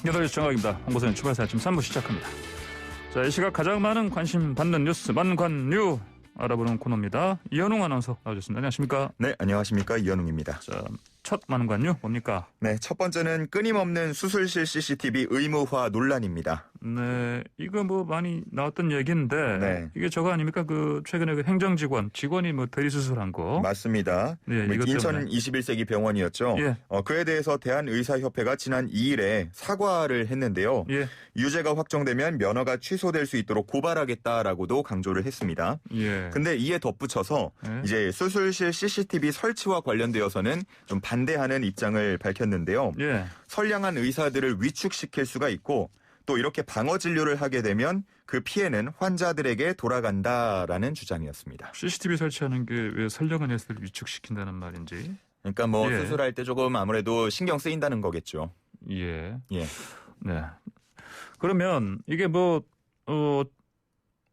8시 정각입니다. 홍보선의 출발사 아침 3부 시작합니다. 자, 이 시각 가장 많은 관심 받는 뉴스 만관뉴 알아보는 코너입니다. 이현웅 아나운서 나와주셨습니다. 안녕하십니까? 네, 안녕하십니까? 이현웅입니다. 자, 첫 만관뉴 뭡니까? 네, 첫 번째는 끊임없는 수술실 CCTV 의무화 논란입니다. 네, 이거 뭐 많이 나왔던 얘기인데 네. 이게 저거 아닙니까? 그 최근에 그 직원이 뭐 대리수술한 거. 맞습니다. 네, 이것 인천 때문에. 21세기 병원이었죠. 예. 그에 대해서 대한의사협회가 지난 2일에 사과를 했는데요. 예. 유죄가 확정되면 면허가 취소될 수 있도록 고발하겠다라고도 강조를 했습니다. 예. 근데 이에 덧붙여서 예. 이제 수술실 CCTV 설치와 관련되어서는 좀 반대하는 입장을 밝혔는데요. 예. 선량한 의사들을 위축시킬 수가 있고 또 이렇게 방어 진료를 하게 되면 그 피해는 환자들에게 돌아간다라는 주장이었습니다. CCTV 설치하는 게 왜 선량한 의사를 위축시킨다는 말인지. 그러니까 뭐 예. 수술할 때 조금 아무래도 신경 쓰인다는 거겠죠. 예. 예. 네. 그러면 이게 뭐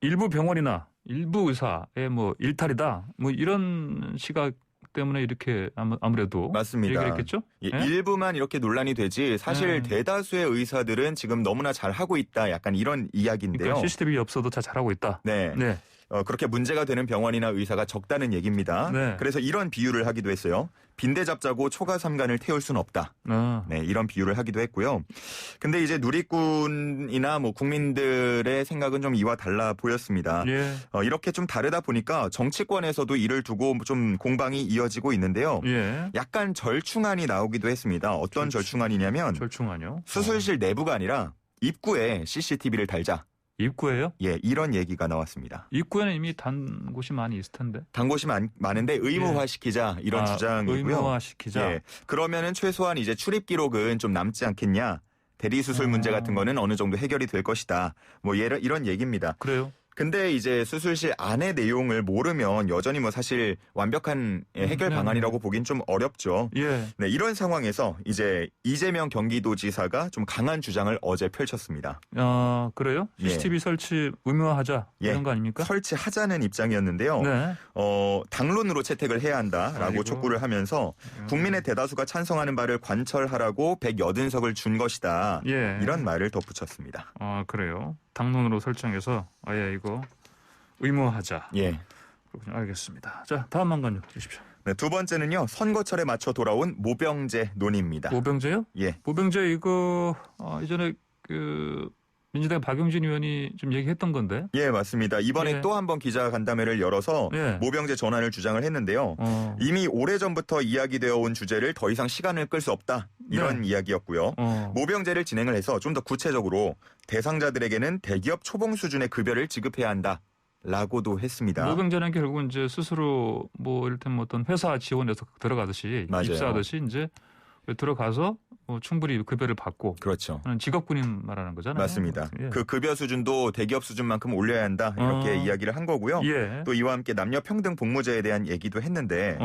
일부 병원이나 일부 의사의 뭐 일탈이다. 뭐 이런 시각 때문에 이렇게 아무래도 맞습니다. 얘기를 했겠죠? 예, 예? 일부만 이렇게 논란이 되지 사실 대다수의 의사들은 지금 너무나 잘하고 있다. 약간 이런 이야기인데요. 그러니까 CCTV 없어도 다 잘하고 있다. 네. 네. 그렇게 문제가 되는 병원이나 의사가 적다는 얘기입니다. 네. 그래서 이런 비유를 하기도 했어요. 빈대 잡자고 초가 삼간을 태울 수는 없다. 네, 이런 비유를 하기도 했고요. 근데 이제 누리꾼이나 뭐 국민들의 생각은 좀 이와 달라 보였습니다. 예. 이렇게 좀 다르다 보니까 정치권에서도 이를 두고 좀 공방이 이어지고 있는데요. 예. 약간 절충안이 나오기도 했습니다. 어떤 절충안이냐면 절충안이요? 수술실 내부가 아니라 입구에 CCTV를 달자. 입구예요? 예, 이런 얘기가 나왔습니다. 입구에는 이미 단 곳이 많이 있을 텐데. 단 곳이 많은데 의무화시키자 이런 주장이고요. 의무화시키자. 예, 그러면은 최소한 이제 출입 기록은 좀 남지 않겠냐. 대리수술 문제 같은 거는 어느 정도 해결이 될 것이다. 뭐 이런 얘기입니다. 그래요? 근데 이제 수술실 안의 내용을 모르면 여전히 뭐 사실 완벽한 해결 방안이라고 보긴 좀 어렵죠. 예. 네, 이런 상황에서 이제 이재명 경기도지사가 좀 강한 주장을 어제 펼쳤습니다. 그래요? 예. CCTV 설치 의무화하자 이런 거 아닙니까? 설치하자는 입장이었는데요. 네. 당론으로 채택을 해야 한다라고 아이고. 촉구를 하면서 국민의 대다수가 찬성하는 바를 관철하라고 180석을 준 것이다. 예. 이런 말을 덧붙였습니다. 그래요. 당론으로 설정해서 아예 이거 의무화하자. 예. 그렇군요. 알겠습니다. 자, 다음 만관요 주십시오. 네, 두 번째는요. 선거철에 맞춰 돌아온 모병제 논의입니다. 모병제요? 예. 모병제 이거 이전에 민주당 박용진 의원이 좀 얘기했던 건데. 예, 맞습니다. 이번에 예. 또 한 번 기자간담회를 열어서 예. 모병제 전환을 주장을 했는데요. 이미 오래전부터 이야기되어 온 주제를 더 이상 시간을 끌 수 없다. 이런 네. 이야기였고요. 모병제를 진행을 해서 좀 더 구체적으로 대상자들에게는 대기업 초봉 수준의 급여를 지급해야 한다. 라고도 했습니다. 모병제는 결국은 이제 스스로 뭐 이를테면 어떤 회사 지원해서 들어가듯이 맞아요. 입사하듯이 이제 들어가서 충분히 급여를 받고 그렇죠. 직업군인 말하는 거잖아요. 맞습니다. 예. 그 급여 수준도 대기업 수준만큼 올려야 한다. 이렇게 이야기를 한 거고요. 예. 또 이와 함께 남녀 평등 복무제에 대한 얘기도 했는데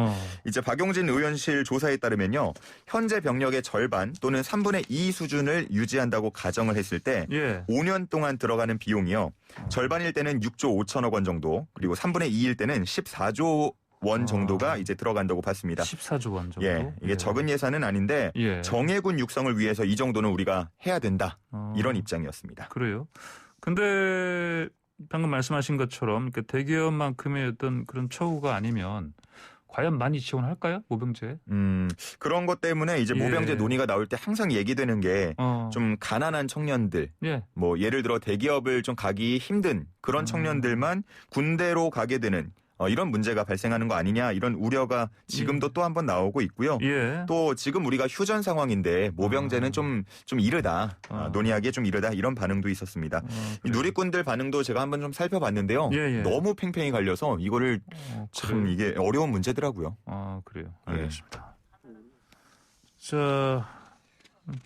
이제 박용진 의원실 조사에 따르면요. 현재 병력의 절반 또는 3분의 2 수준을 유지한다고 가정을 했을 때 예. 5년 동안 들어가는 비용이요. 절반일 때는 6조 5천억 원 정도 그리고 3분의 2일 때는 14조 원 정도가 이제 들어간다고 봤습니다. 14조 원 정도. 예, 이게 적은 예산은 아닌데 예. 정예군 육성을 위해서 이 정도는 우리가 해야 된다. 이런 입장이었습니다. 그래요. 근데 방금 말씀하신 것처럼 대기업만큼의 어떤 그런 처우가 아니면 과연 많이 지원할까요? 모병제? 그런 것 때문에 이제 예. 모병제 논의가 나올 때 항상 얘기되는 게 좀 가난한 청년들, 예. 뭐 예를 들어 대기업을 좀 가기 힘든 그런 청년들만 군대로 가게 되는 이런 문제가 발생하는 거 아니냐 이런 우려가 지금도 또 한 번 나오고 있고요. 예. 또 지금 우리가 휴전 상황인데 모병제는 좀 이르다. 논의하기에 좀 이르다 이런 반응도 있었습니다. 이 누리꾼들 반응도 제가 한번 좀 살펴봤는데요. 예. 너무 팽팽히 갈려서 이거를 참 이게 어려운 문제더라고요. 그래요. 예. 알겠습니다. 자,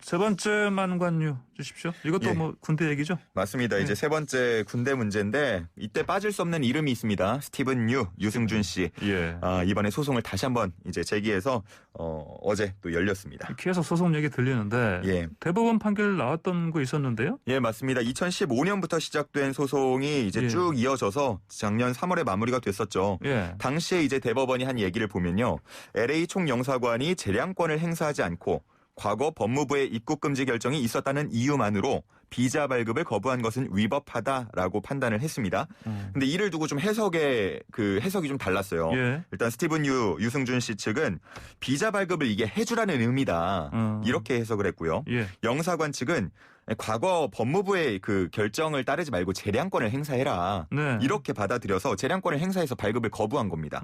세 번째 만관유 주십시오. 이것도 예. 뭐 군대 얘기죠? 맞습니다. 이제 세 번째 군대 문제인데 이때 빠질 수 없는 이름이 있습니다. 스티븐 유승준 씨. 예. 이번에 소송을 다시 한번 이제 제기해서 어제 또 열렸습니다. 계속 소송 얘기 들리는데 예. 대법원 판결 나왔던 거 있었는데요? 예, 맞습니다. 2015년부터 시작된 소송이 이제 예. 쭉 이어져서 작년 3월에 마무리가 됐었죠. 예. 당시에 이제 대법원이 한 얘기를 보면요. LA 총영사관이 재량권을 행사하지 않고 과거 법무부의 입국 금지 결정이 있었다는 이유만으로 비자 발급을 거부한 것은 위법하다라고 판단을 했습니다. 근데 이를 두고 좀 해석이 좀 달랐어요. 예. 일단 스티븐 유승준 씨 측은 비자 발급을 이게 해주라는 의미다. 이렇게 해석을 했고요. 예. 영사관 측은 과거 법무부의 그 결정을 따르지 말고 재량권을 행사해라. 네. 이렇게 받아들여서 재량권을 행사해서 발급을 거부한 겁니다.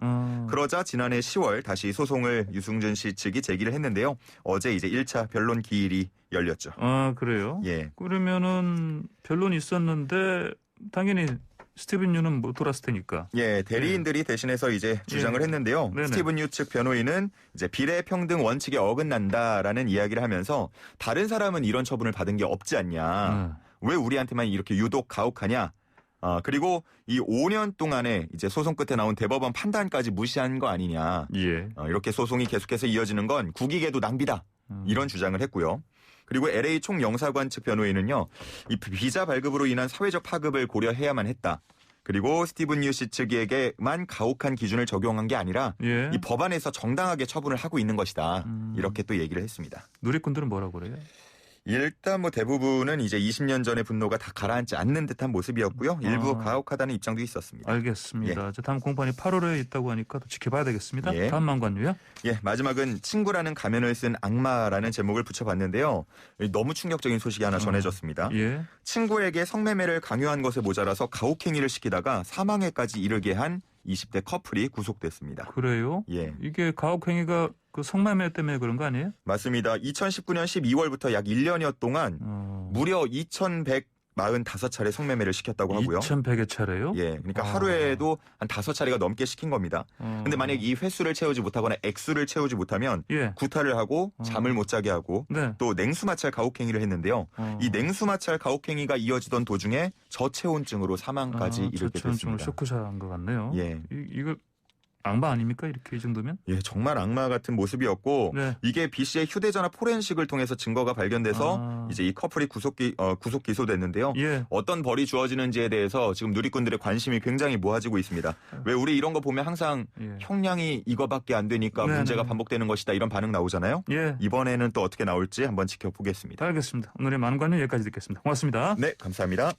그러자 지난해 10월 다시 소송을 유승준 씨 측이 제기를 했는데요. 어제 이제 1차 변론 기일이 열렸죠. 아, 그래요? 예. 그러면은 변론이 있었는데 당연히 스티븐 유는 못 돌았을 테니까. 예, 대리인들이 대신해서 이제 주장을 했는데요. 네네. 스티븐 유 측 변호인은 이제 비례평등 원칙에 어긋난다라는 이야기를 하면서 다른 사람은 이런 처분을 받은 게 없지 않냐. 왜 우리한테만 이렇게 유독 가혹하냐. 그리고 이 5년 동안에 이제 소송 끝에 나온 대법원 판단까지 무시한 거 아니냐. 예. 이렇게 소송이 계속해서 이어지는 건 국익에도 낭비다. 이런 주장을 했고요. 그리고 LA 총영사관 측 변호인은요. 이 비자 발급으로 인한 사회적 파급을 고려해야만 했다. 그리고 스티븐 유 씨 측에게만 가혹한 기준을 적용한 게 아니라 예. 이 법안에서 정당하게 처분을 하고 있는 것이다. 이렇게 또 얘기를 했습니다. 누리꾼들은 뭐라고 그래요? 일단 뭐 대부분은 이제 20년 전의 분노가 다 가라앉지 않는 듯한 모습이었고요. 일부 가혹하다는 입장도 있었습니다. 알겠습니다. 자, 다음 공판이 8월에 있다고 하니까 또 지켜봐야 되겠습니다. 예. 다음 만관유요? 예, 마지막은 친구라는 가면을 쓴 악마라는 제목을 붙여봤는데요. 너무 충격적인 소식이 하나 전해졌습니다. 예. 친구에게 성매매를 강요한 것에 모자라서 가혹행위를 시키다가 사망에까지 이르게 한 20대 커플이 구속됐습니다. 그래요? 예. 이게 가혹행위가 그 성매매 때문에 그런 거 아니에요? 맞습니다. 2019년 12월부터 약 1년여 동안 무려 2,145차례 성매매를 시켰다고 하고요. 2,100여 차례요? 예, 그러니까 하루에도 한 5차례가 넘게 시킨 겁니다. 근데 만약 이 횟수를 채우지 못하거나 액수를 채우지 못하면 예. 구타를 하고 잠을 못 자게 하고 네. 또 냉수마찰 가혹행위를 했는데요. 이 냉수마찰 가혹행위가 이어지던 도중에 저체온증으로 사망까지 이르게 저체온증으로 됐습니다. 쇼크사한 것 같네요. 예. 이거 악마 아닙니까? 이렇게 이 정도면? 예, 정말 악마 같은 모습이었고 네. 이게 B 씨의 휴대전화 포렌식을 통해서 증거가 발견돼서 이제 이 커플이 구속 기소됐는데요. 예. 어떤 벌이 주어지는지에 대해서 지금 누리꾼들의 관심이 굉장히 모아지고 있습니다. 왜 우리 이런 거 보면 항상 예. 형량이 이거밖에 안 되니까 네네. 문제가 반복되는 것이다 이런 반응 나오잖아요. 예. 이번에는 또 어떻게 나올지 한번 지켜보겠습니다. 알겠습니다. 오늘의 만관유 여기까지 듣겠습니다. 고맙습니다. 네, 감사합니다.